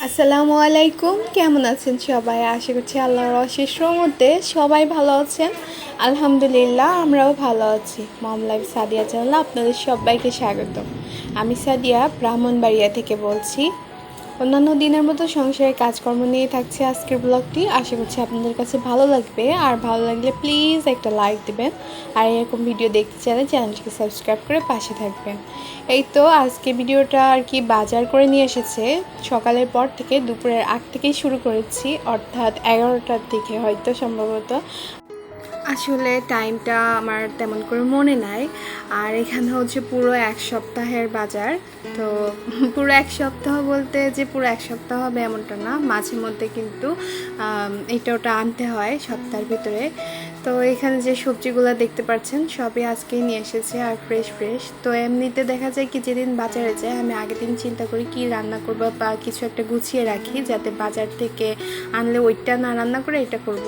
আসসালামু আলাইকুম, কেমন আছেন সবাই? আশা করছি আল্লাহর অশেষ রহমতে সবাই ভালো আছেন। আলহামদুলিল্লাহ, আমরাও ভালো আছি। মম লাইফ সাদিয়া চ্যানেলে আপনাদের সবাইকে স্বাগত। আমি সাদিয়া ব্রাহ্মণবাড়িয়া থেকে বলছি। অন্যান্য দিনের মতো সংসারের কাজকর্ম নিয়ে থাকছে আজকের ব্লগটি। আশা করছি আপনাদের কাছে ভালো লাগবে, আর ভালো লাগলে প্লিজ একটা লাইক দেবেন, আর এরকম ভিডিও দেখতে চাইলে চ্যানেলটিকে সাবস্ক্রাইব করে পাশে থাকবেন। এই তো আজকে ভিডিওটা আর কি বাজার করে নিয়ে এসেছে। সকালের পর থেকে দুপুরের আগ থেকেই শুরু করেছি, অর্থাৎ 11টার দিকে হয়তো সম্ভবত। আসলে টাইমটা আমার তেমন করে মনে নাই। আর এখানে হচ্ছে পুরো এক সপ্তাহের বাজার। তো পুরো এক সপ্তাহ বলতে যে পুরো এক সপ্তাহ হবে এমনটা না, মাঝে মধ্যে কিন্তু এটা ওটা আনতে হয় সপ্তাহের ভিতরে। তো এখানে যে সবজিগুলো দেখতে পাচ্ছেন সবই আজকেই নিয়ে এসেছে, আর ফ্রেশ ফ্রেশ। তো এমনিতে দেখা যায় কি যেদিন বাজারে যায় আমি আগের দিন চিন্তা করি কি রান্না করবো, বা কিছু একটা গুছিয়ে রাখি যাতে বাজার থেকে আনলে ওইটা না রান্না করে এটা করব।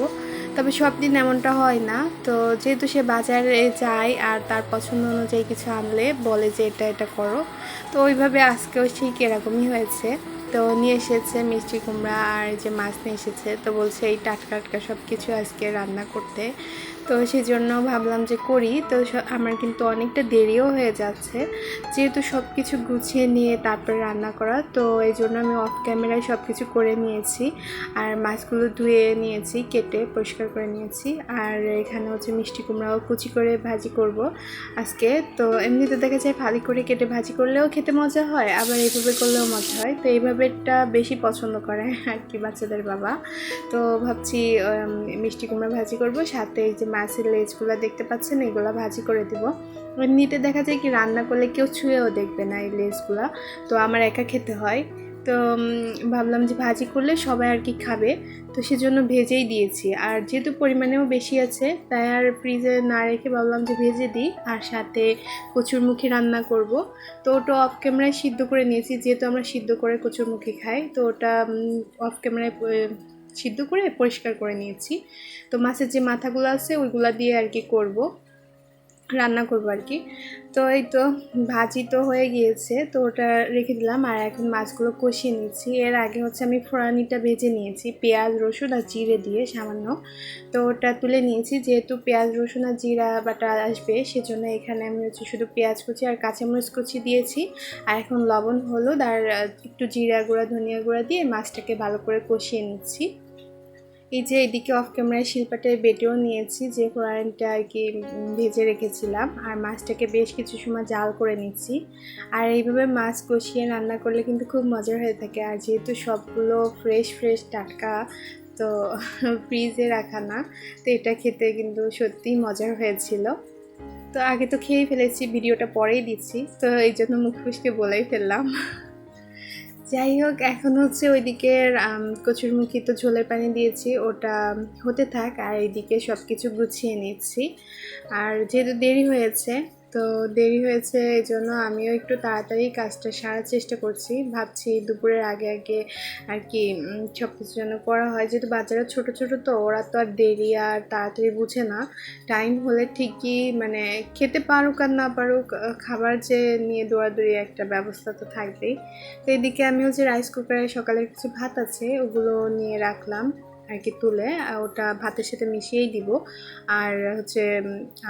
তবে সব দিন এমনটা হয় না। তো যেহেতু সে বাজারে যায় আর তার পছন্দ অনুযায়ী কিছু আনলে বলে যে এটা এটা করো, তো ওইভাবে আজকেও ঠিক এরকমই হয়েছে। তো নিয়ে এসেছে মিষ্টি কুমড়া আর যে মাছ নিয়ে এসেছে, তো বলছে এই টাটকা টাটকা সব কিছু আজকে রান্না করতে। তো সেই জন্য ভাবলাম যে করি। তো আমার কিন্তু অনেকটা দেরিও হয়ে যাচ্ছে, যেহেতু সব কিছু গুছিয়ে নিয়ে তারপরে রান্না করা। তো এই জন্য আমি অফ ক্যামেরায় সব কিছু করে নিয়েছি, আর মাছগুলো ধুয়ে নিয়েছি, কেটে পরিষ্কার করে নিয়েছি। আর এখানে হচ্ছে মিষ্টি কুমড়াও কুচি করে ভাজি করব আজকে। তো এমনিতে দেখা যায় ভালি করে কেটে ভাজি করলেও খেতে মজা হয়, আবার এইভাবে করলেও মজা হয়। তো এইভাবেটা বেশি পছন্দ করে আর কি বাচ্চাদের বাবা। তো ভাবছি মিষ্টি কুমড়া ভাজি করব, সাথে এই যে মাছের লেজগুলো দেখতে পাচ্ছেন এগুলো ভাজি করে দিব। এমনিতে দেখা যায় কি রান্না করলে কেউ ছুঁয়েও দেখবে না এই লেজগুলো, তো আমার একা খেতে হয়। তো ভাবলাম যে ভাজি করলে সবাই আর কি খাবে, তো সেজন্য ভেজেই দিয়েছি। আর যেহেতু পরিমাণেও বেশি আছে তাই আর ফ্রিজে না রেখে ভাবলাম যে ভেজে দিই, আর সাথে কচুরমুখী রান্না করব। তো ওটা অফ ক্যামেরায় সিদ্ধ করে নিয়েছি, যেহেতু আমরা সিদ্ধ করে কচুরমুখী খাই। তো ওটা অফ ক্যামেরায় সিদ্ধ করে পরিষ্কার করে নিয়েছি। তো মাছের যে মাথাগুলো আছে ওইগুলো দিয়ে আর কি করব, রান্না করবো আর কি। তো এই তো ভাজি তো হয়ে গিয়েছে, তো ওটা রেখে দিলাম। আর এখন মাছগুলো কষিয়ে নিচ্ছি। এর আগে হচ্ছে আমি ফোড়ানিটা ভেজে নিয়েছি পেঁয়াজ রসুন আর জিরে দিয়ে সামান্য। তো ওটা তুলে নিয়েছি, যেহেতু পেঁয়াজ রসুন আর জিরা বাটা আসবে সেজন্য এখানে আমি হচ্ছে শুধু পেঁয়াজ কুচি আর কাঁচামরিচ কুচি দিয়েছি। আর এখন লবণ হলুদ আর একটু জিরা গুঁড়া ধনিয়া গুঁড়া দিয়ে মাছটাকে ভালো করে কষিয়ে নিচ্ছি। এই যে এদিকে অফ ক্যামেরায় শিলপাটায় বেটেও নিয়েছি, যে ফোড়নটা আর কি ভেজে রেখেছিলাম, আর মাছটাকে বেশ কিছু সময় জাল করে নিচ্ছি। আর এইভাবে মাছ কষিয়ে রান্না করলে কিন্তু খুব মজার হয়ে থাকে। আর যেহেতু সবগুলো ফ্রেশ ফ্রেশ টাটকা, তো ফ্রিজে রাখা না, তো এটা খেতে কিন্তু সত্যিই মজার হয়েছিল। তো আগে তো খেয়েই ফেলেছি, ভিডিওটা পরেই দিচ্ছি, তো এই জন্য মুখ ফুসকে বলেই ফেললাম। যাই হোক, এখন হচ্ছে ওইদিকে কচুরমুখী তো ঝোলের পানি দিয়েছি, ওটা হতে থাক। আর এইদিকে সব কিছু গুছিয়ে নিচ্ছি। আর যেহেতু দেরি হয়েছে এই জন্য আমিও একটু তাড়াতাড়ি কাজটা সারার চেষ্টা করছি। ভাবছি দুপুরের আগে আগে আর কি সব কিছু যেন করা হয়, যেহেতু বাচ্চারা ছোট ছোট, তো ওরা তো আর দেরি আর তাড়াতাড়ি বুঝে না। টাইম হলে ঠিকই মানে খেতে পারুক আর না পারুক, খাবার যে নিয়ে দৌড়াদৌড়ি একটা ব্যবস্থা তো থাকবেই। তো এদিকে আমি হচ্ছে রাইস কুকারে সকালের কিছু ভাত আছে ওগুলো নিয়ে রাখলাম আর কি তুলে, ওটা ভাতের সাথে মিশিয়েই দিব। আর হচ্ছে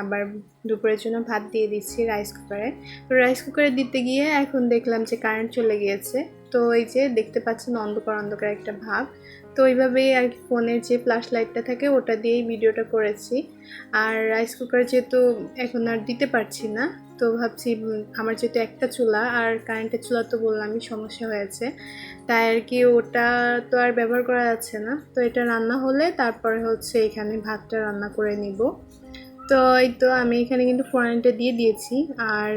আবার দুপুরের জন্য ভাত দিয়ে দিচ্ছি রাইস কুকারে। তো রাইস কুকারে দিতে গিয়ে এখন দেখলাম যে কারেন্ট চলে গিয়েছে। তো এই যে দেখতে পাচ্ছেন অন্ধকার অন্ধকার একটা ভাব। তো ওইভাবেই আর কি ফোনের যে ফ্ল্যাশ লাইটটা থাকে ওটা দিয়েই ভিডিওটা করেছি। আর রাইস কুকার যেহেতু এখন আর দিতে পারছি না, তো ভাবছি আমার যেহেতু একটা চুলা আর কারেন্টের চুলা তো বললামই সমস্যা হয়েছে, তাই আর কি ওটা তো আর ব্যবহার করা যাচ্ছে না। তো এটা রান্না হলে তারপরে হচ্ছে এখানে ভাতটা রান্না করে নিব। তো এই তো আমি এখানে কিন্তু ফোড়নটা দিয়ে দিয়েছি। আর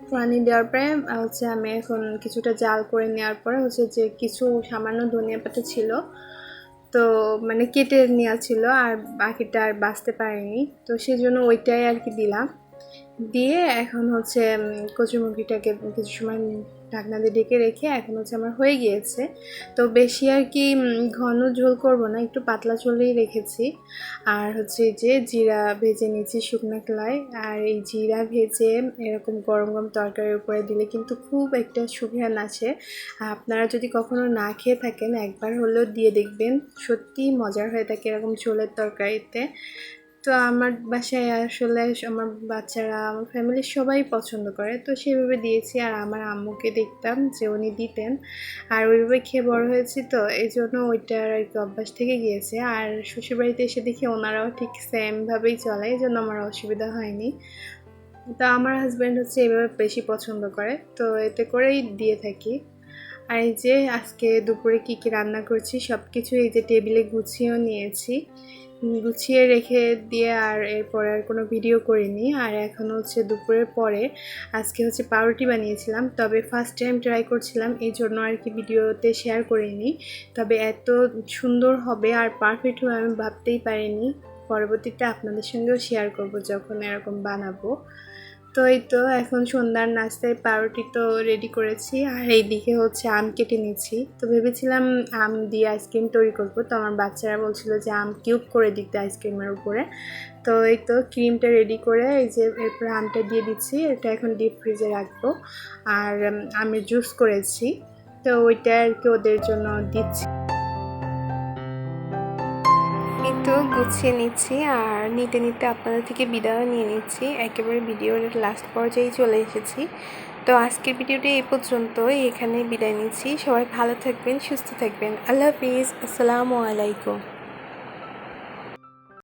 ফোড়নি দেওয়ার পরে হচ্ছে আমি এখন কিছুটা জাল করে নেওয়ার পরে হচ্ছে যে কিছু সামান্য ধনিয়া পাতা ছিল, তো মানে কেটে নেওয়া ছিল, আর বাকিটা আর বাঁচতে পারিনি, তো সেজন্য ওইটাই আর কি দিলাম। দিয়ে এখন হচ্ছে কচুরমুখিটাকে কিছু সময় ঢাকনা দিয়ে ঢেকে রেখে এখন হচ্ছে আমার হয়ে গিয়েছে। তো বেশি আর কি ঘন ঝোল করব না, একটু পাতলা ঝোলেই রেখেছি। আর হচ্ছে যে জিরা ভেজে নিয়েছি শুকনো খোলায়, আর এই জিরা ভেজে এরকম গরম গরম তরকারির উপরে দিলে কিন্তু খুব একটা সুঘ্রাণ আসে। আপনারা যদি কখনো না খেয়ে থাকেন একবার হলেও দিয়ে দেখবেন, সত্যিই মজার হয়ে থাকে এরকম ঝোলের তরকারিতে। তো আমার বাসায় আসলে আমার বাচ্চারা, আমার ফ্যামিলির সবাই পছন্দ করে, তো সেভাবে দিয়েছি। আর আমার আম্মুকে দেখতাম যে উনি দিতেন, আর ওইভাবে খেয়ে বড় হয়েছি, তো এই জন্য ওইটার আর কি অভ্যাস থেকে গিয়েছে। আর শ্বশুরবাড়িতে এসে দেখি ওনারাও ঠিক সেমভাবেই চলে, এই জন্য আমার অসুবিধা হয়নি। তো আমার হাজব্যান্ড হচ্ছে এইভাবে বেশি পছন্দ করে, তো এতে করেই দিয়ে থাকি। আর এই যে আজকে দুপুরে কি কি রান্না করছি সব কিছু এই যে টেবিলে গুছিয়েও নিয়েছি, গুছিয়ে রেখে দিয়ে আর এরপর আর কোনো ভিডিও করিনি। আর এখন হচ্ছে দুপুরের পরে আজকে হচ্ছে পাউরুটি বানিয়েছিলাম, তবে ফার্স্ট টাইম ট্রাই করছিলাম এই জন্য আর কি ভিডিওতে শেয়ার করিনি। তবে এত সুন্দর হবে আর পারফেক্ট হবে আমি ভাবতেই পারিনি। পরবর্তীতে আপনাদের সঙ্গেও শেয়ার করব যখন এরকম বানাবো। তো এই তো এখন সন্ধ্যার নাস্তায় পাউরুটি তো রেডি করেছি, আর এইদিকে হচ্ছে আম কেটে নিচ্ছি। তো ভেবেছিলাম আম দিয়ে আইসক্রিম তৈরি করবো, তো আমার বাচ্চারা বলছিল যে আম কিউব করে দিতে আইসক্রিমের উপরে। তো এই তো ক্রিমটা রেডি করে এই যে এরপরে আমটা দিয়ে দিচ্ছি, এটা এখন ডিপ ফ্রিজে রাখবো। আর আমের জুস করেছি, তো ওইটা আর কি ওদের জন্য দিচ্ছি। এই তো গুছিয়ে নিচ্ছি, আর নিতে নিতে আপনাদের থেকে বিদায় নিয়ে নিচ্ছি, একেবারে ভিডিওর লাস্ট পর্যায়ে চলে এসেছি। তো আজকের ভিডিওটি এই পর্যন্তই, এখানে বিদায় নিচ্ছি। সবাই ভালো থাকবেন, সুস্থ থাকবেন। আল্লাহ হাফিজ, আসসালামু আলাইকুম।